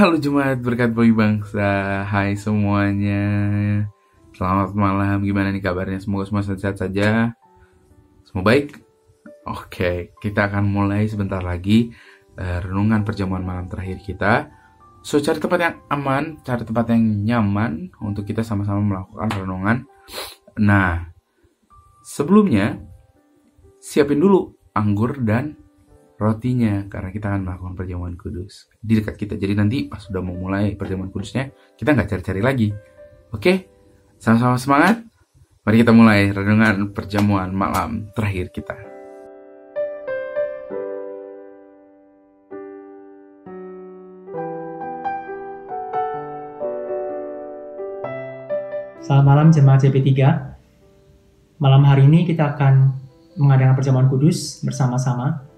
Halo Jemaat Berkat Bagi Bangsa, hai semuanya. Selamat malam, gimana nih kabarnya? Semoga semua sehat saja. Semua baik? Oke, kita akan mulai sebentar lagi renungan perjamuan malam terakhir kita. So, cari tempat yang aman, cari tempat yang nyaman untuk kita sama-sama melakukan renungan. Nah, sebelumnya siapin dulu anggur dan rotinya, karena kita akan melakukan perjamuan kudus di dekat kita. Jadi nanti pas sudah mau mulai perjamuan kudusnya, kita nggak cari-cari lagi. Oke? Sama-sama semangat. Mari kita mulai renungan perjamuan malam terakhir kita. Selamat malam Jemaat JP3. Malam hari ini kita akan mengadakan perjamuan kudus bersama-sama.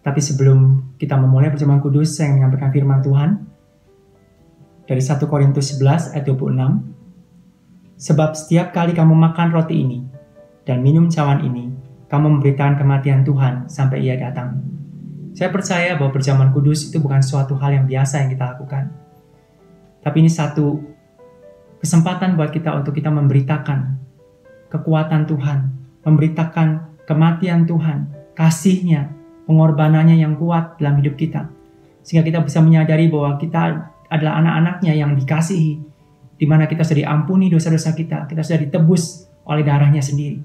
Tapi sebelum kita memulai perjamuan kudus, saya ingin menyampaikan firman Tuhan dari 1 Korintus 11 ayat 26. Sebab setiap kali kamu makan roti ini dan minum cawan ini, kamu memberitakan kematian Tuhan sampai Ia datang. Saya percaya bahwa perjamuan kudus itu bukan suatu hal yang biasa yang kita lakukan. Tapi ini satu kesempatan buat kita untuk kita memberitakan kekuatan Tuhan, memberitakan kematian Tuhan, kasih-Nya, pengorbanannya yang kuat dalam hidup kita. Sehingga kita bisa menyadari bahwa kita adalah anak-anaknya yang dikasihi, di mana kita sudah diampuni dosa-dosa kita sudah ditebus oleh darahnya sendiri.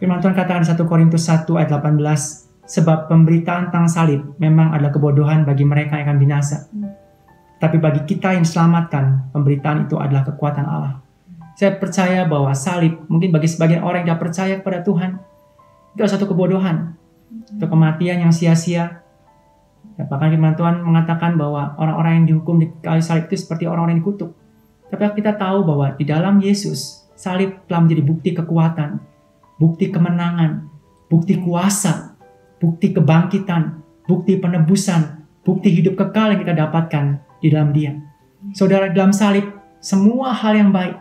Firman Tuhan katakan 1 Korintus 1 ayat 18, sebab pemberitaan tentang salib memang adalah kebodohan bagi mereka yang akan binasa. Tapi bagi kita yang diselamatkan, pemberitaan itu adalah kekuatan Allah. Saya percaya bahwa salib, mungkin bagi sebagian orang yang tidak percaya kepada Tuhan, itu adalah satu kebodohan. Itu kematian yang sia-sia. Bahkan firman Tuhan mengatakan bahwa orang-orang yang dihukum di kayu salib itu seperti orang-orang yang dikutuk. Tapi kita tahu bahwa di dalam Yesus, salib telah menjadi bukti kekuatan, bukti kemenangan, bukti kuasa, bukti kebangkitan, bukti penebusan, bukti hidup kekal yang kita dapatkan di dalam Dia. Saudara, dalam salib, semua hal yang baik,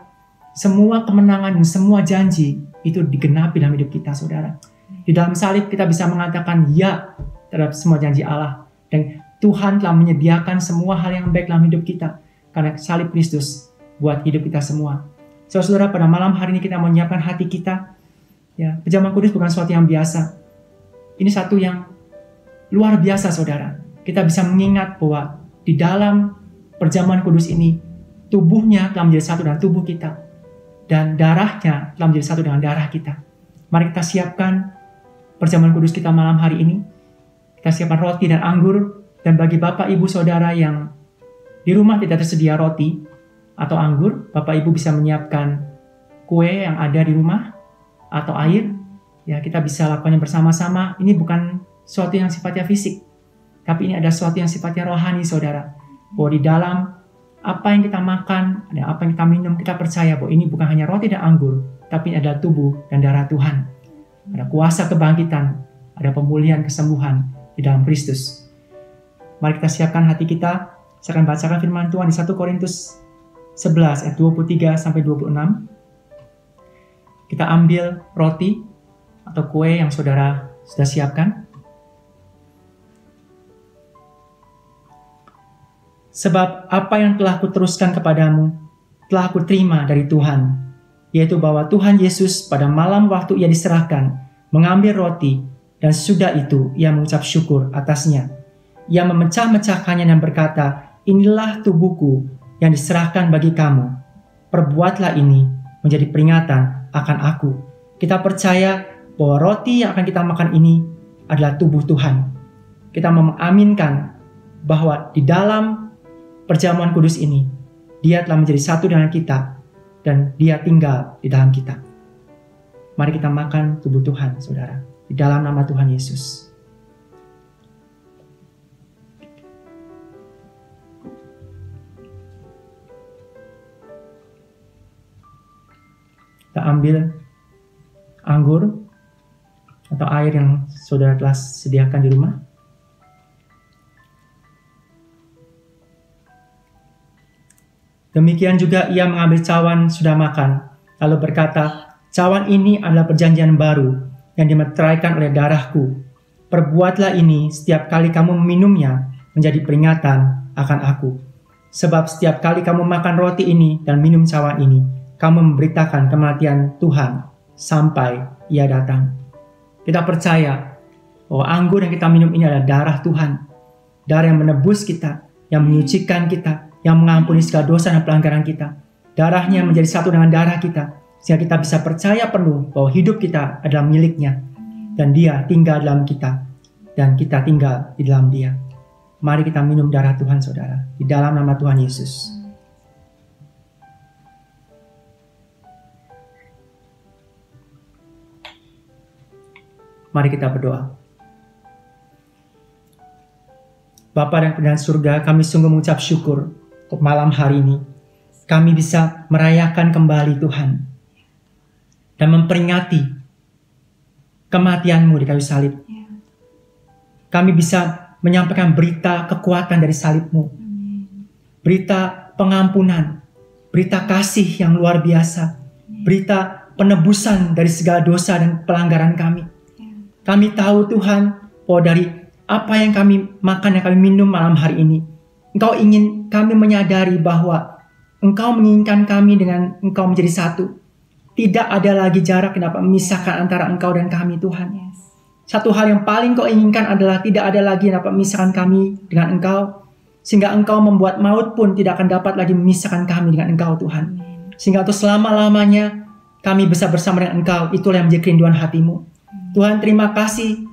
semua kemenangan dan semua janji itu digenapi dalam hidup kita, saudara. Di dalam salib kita bisa mengatakan ya terhadap semua janji Allah. Dan Tuhan telah menyediakan semua hal yang baik dalam hidup kita. Karena salib Kristus buat hidup kita semua. Saudara, pada malam hari ini kita menyiapkan hati kita. Ya, perjamuan kudus bukan sesuatu yang biasa. Ini satu yang luar biasa, saudara. Kita bisa mengingat bahwa di dalam perjamuan kudus ini, tubuhnya telah menjadi satu dengan tubuh kita. Dan darahnya telah menjadi satu dengan darah kita. Mari kita siapkan perjamuan kudus kita malam hari ini. Kita siapkan roti dan anggur. Dan bagi Bapak, Ibu, Saudara yang di rumah tidak tersedia roti atau anggur, Bapak, Ibu bisa menyiapkan kue yang ada di rumah atau air. Ya, kita bisa lakukannya bersama-sama. Ini bukan sesuatu yang sifatnya fisik, tapi ini ada sesuatu yang sifatnya rohani, Saudara. Bahwa di dalam apa yang kita makan, dan apa yang kita minum, kita percaya bahwa ini bukan hanya roti dan anggur, tapi ini adalah tubuh dan darah Tuhan. Ada kuasa kebangkitan, ada pemulihan, kesembuhan di dalam Kristus. Mari kita siapkan hati kita. Saya akan bacakan firman Tuhan di 1 Korintus 11 ayat 23 sampai 26. Kita ambil roti atau kue yang saudara sudah siapkan. Sebab apa yang telah kuteruskan kepadamu telah aku terima dari Tuhan, yaitu bahwa Tuhan Yesus pada malam waktu Ia diserahkan mengambil roti, dan sesudah itu Ia mengucap syukur atasnya. Ia memecah-mecahkannya dan berkata, inilah tubuhku yang diserahkan bagi kamu. Perbuatlah ini menjadi peringatan akan aku. Kita percaya bahwa roti yang akan kita makan ini adalah tubuh Tuhan. Kita mengaminkan bahwa di dalam perjamuan kudus ini, Dia telah menjadi satu dengan kita dan Dia tinggal di dalam kita. Mari kita makan tubuh Tuhan, saudara, di dalam nama Tuhan Yesus. Kita ambil anggur atau air yang saudara telah sediakan di rumah. Demikian juga Ia mengambil cawan sudah makan, lalu berkata, cawan ini adalah perjanjian baru yang dimeteraikan oleh darahku. Perbuatlah ini setiap kali kamu meminumnya menjadi peringatan akan aku. Sebab setiap kali kamu makan roti ini dan minum cawan ini, kamu memberitakan kematian Tuhan sampai Ia datang. Kita percaya bahwa anggur yang kita minum ini adalah darah Tuhan. Darah yang menebus kita, yang menyucikan kita, yang mengampuni segala dosa dan pelanggaran kita. Darahnya menjadi satu dengan darah kita, sehingga kita bisa percaya penuh bahwa hidup kita adalah miliknya. Dan Dia tinggal dalam kita, dan kita tinggal di dalam Dia. Mari kita minum darah Tuhan, saudara, di dalam nama Tuhan Yesus. Mari kita berdoa. Bapa dan Pendengar surga, kami sungguh mengucap syukur untuk malam hari ini. Kami bisa merayakan kembali Tuhan dan memperingati kematian-Mu di kayu salib. Kami bisa menyampaikan berita kekuatan dari salib-Mu, berita pengampunan, berita kasih yang luar biasa, berita penebusan dari segala dosa dan pelanggaran kami. Kami tahu Tuhan bahwa dari apa yang kami makan, yang kami minum malam hari ini, Engkau ingin kami menyadari bahwa Engkau menginginkan kami dengan Engkau menjadi satu. Tidak ada lagi jarak yang dapat memisahkan antara Engkau dan kami, Tuhan. Satu hal yang paling Kau inginkan adalah tidak ada lagi yang dapat memisahkan kami dengan Engkau. Sehingga Engkau membuat maut pun tidak akan dapat lagi memisahkan kami dengan Engkau, Tuhan. Sehingga untuk selama-lamanya kami bisa bersama dengan Engkau. Itulah yang menjadi kerinduan hati-Mu. Tuhan, terima kasih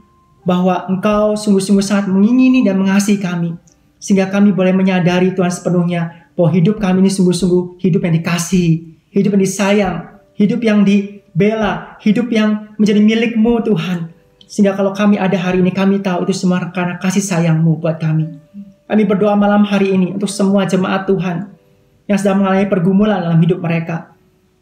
bahwa Engkau sungguh-sungguh sangat mengingini dan mengasihi kami. Sehingga kami boleh menyadari Tuhan sepenuhnya bahwa hidup kami ini sungguh-sungguh hidup yang dikasihi, hidup yang disayang, hidup yang dibela, hidup yang menjadi milik-Mu, Tuhan. Sehingga kalau kami ada hari ini, kami tahu itu semua karena kasih sayang-Mu buat kami. Kami berdoa malam hari ini untuk semua jemaat Tuhan yang sedang mengalami pergumulan dalam hidup mereka.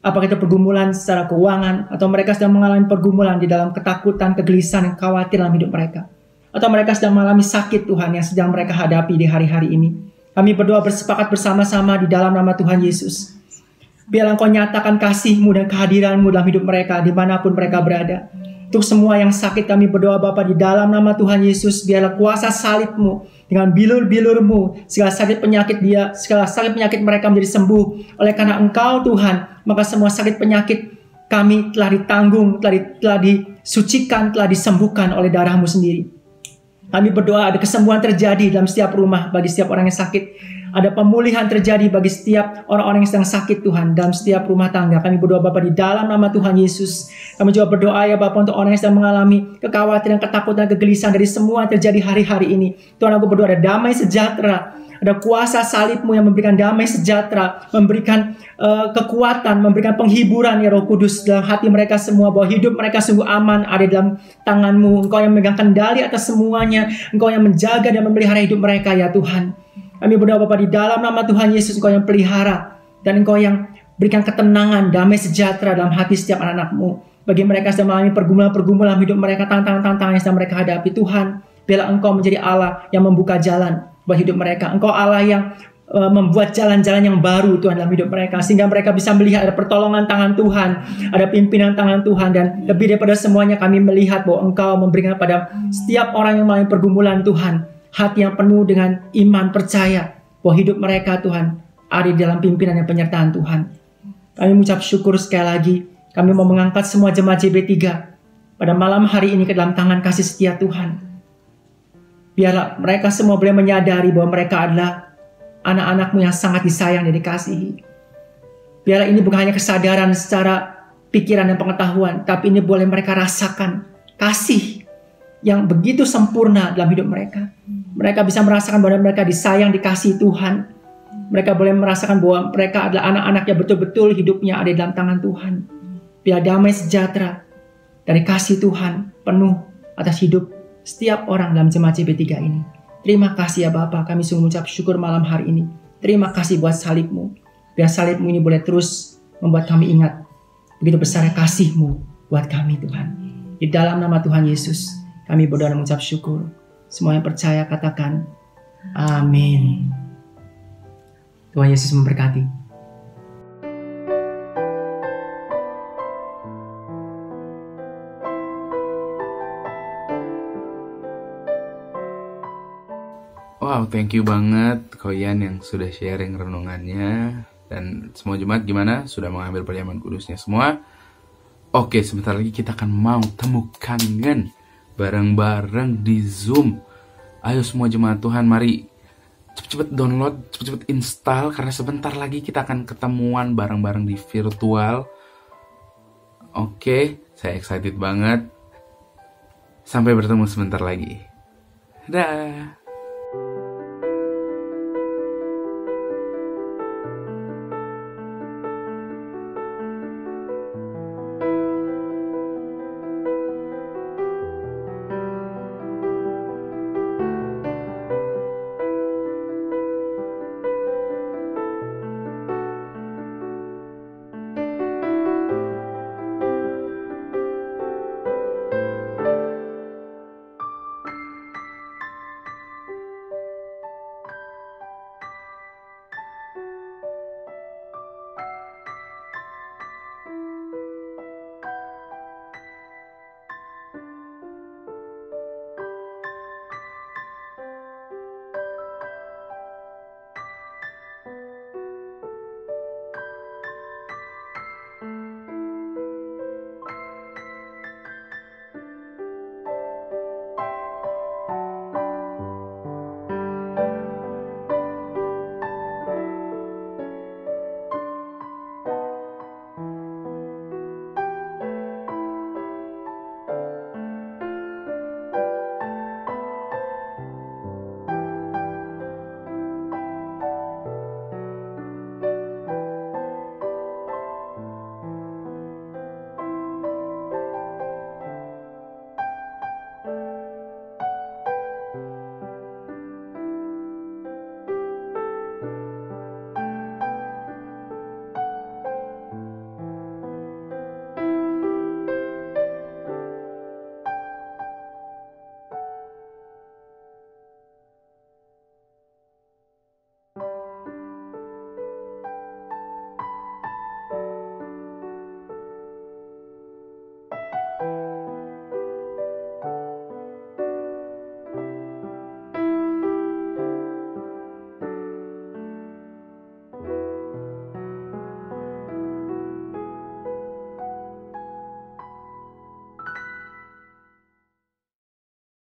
Apakah itu pergumulan secara keuangan, atau mereka sedang mengalami pergumulan di dalam ketakutan, kegelisahan, khawatir dalam hidup mereka. Atau mereka sedang mengalami sakit Tuhan yang sedang mereka hadapi di hari-hari ini. Kami berdoa bersepakat bersama-sama di dalam nama Tuhan Yesus. Biarlah Engkau nyatakan kasih-Mu dan kehadiran-Mu dalam hidup mereka dimanapun mereka berada. Untuk semua yang sakit kami berdoa Bapa di dalam nama Tuhan Yesus. Biarlah kuasa salib-Mu dengan bilur-bilur-Mu, segala sakit penyakit mereka menjadi sembuh. Oleh karena Engkau Tuhan, maka semua sakit penyakit kami telah ditanggung, telah disucikan, telah disembuhkan oleh darah-Mu sendiri. Kami berdoa ada kesembuhan terjadi dalam setiap rumah bagi setiap orang yang sakit. Ada pemulihan terjadi bagi setiap orang-orang yang sedang sakit Tuhan dalam setiap rumah tangga. Kami berdoa Bapa di dalam nama Tuhan Yesus. Kami juga berdoa ya Bapa untuk orang yang sedang mengalami kekhawatiran, ketakutan, kegelisahan dari semua yang terjadi hari-hari ini. Tuhan, aku berdoa ada damai sejahtera. Ada kuasa salib-Mu yang memberikan damai sejahtera, memberikan kekuatan, memberikan penghiburan ya Roh Kudus dalam hati mereka semua, bahwa hidup mereka sungguh aman ada dalam tangan-Mu. Engkau yang memegang kendali atas semuanya. Engkau yang menjaga dan memelihara hidup mereka ya Tuhan. Kami berdoa Bapa di dalam nama Tuhan Yesus, Engkau yang pelihara dan Engkau yang berikan ketenangan, damai sejahtera dalam hati setiap anak-anak-Mu. Bagi mereka yang sedang mengalami pergumulan-pergumulan hidup mereka, tantangan-tantangan yang sedang mereka hadapi, Tuhan, biarlah Engkau menjadi Allah yang membuka jalan buat hidup mereka. Engkau Allah yang membuat jalan-jalan yang baru Tuhan dalam hidup mereka, sehingga mereka bisa melihat ada pertolongan tangan Tuhan, ada pimpinan tangan Tuhan, dan lebih daripada semuanya kami melihat bahwa Engkau memberikan pada setiap orang yang mengalami pergumulan Tuhan, hati yang penuh dengan iman, percaya bahwa hidup mereka Tuhan ada di dalam pimpinan dan penyertaan Tuhan. Kami mengucap syukur sekali lagi. Kami mau mengangkat semua jemaat JB3 pada malam hari ini ke dalam tangan kasih setia Tuhan. Biarlah mereka semua boleh menyadari bahwa mereka adalah anak-anak-Mu yang sangat disayang dan dikasihi. Biarlah ini bukan hanya kesadaran secara pikiran dan pengetahuan, tapi ini boleh mereka rasakan kasih yang begitu sempurna dalam hidup mereka. Mereka bisa merasakan bahwa mereka disayang, dikasihi Tuhan. Mereka boleh merasakan bahwa mereka adalah anak-anak yang betul-betul hidupnya ada di dalam tangan Tuhan. Biar damai sejahtera dari kasih Tuhan penuh atas hidup setiap orang dalam jemaat JB3 ini. Terima kasih ya Bapa, kami sungguh mengucap syukur malam hari ini. Terima kasih buat salib-Mu. Biar salib-Mu ini boleh terus membuat kami ingat begitu besar kasih-Mu buat kami Tuhan. Di dalam nama Tuhan Yesus kami berdoa dan mengucap syukur. Semua yang percaya katakan amin. Tuhan Yesus memberkati. Wow, thank you banget Koyan yang sudah sharing renungannya. Dan semua jemaat gimana? Sudah mengambil perjamuan kudusnya semua? Oke, sebentar lagi kita akan mau temu kangen bareng-bareng di Zoom. Ayo semua jemaat Tuhan, mari cepet-cepet download, cepet-cepet install, karena sebentar lagi kita akan ketemuan bareng-bareng di virtual. Oke, saya excited banget. Sampai bertemu sebentar lagi. Dah.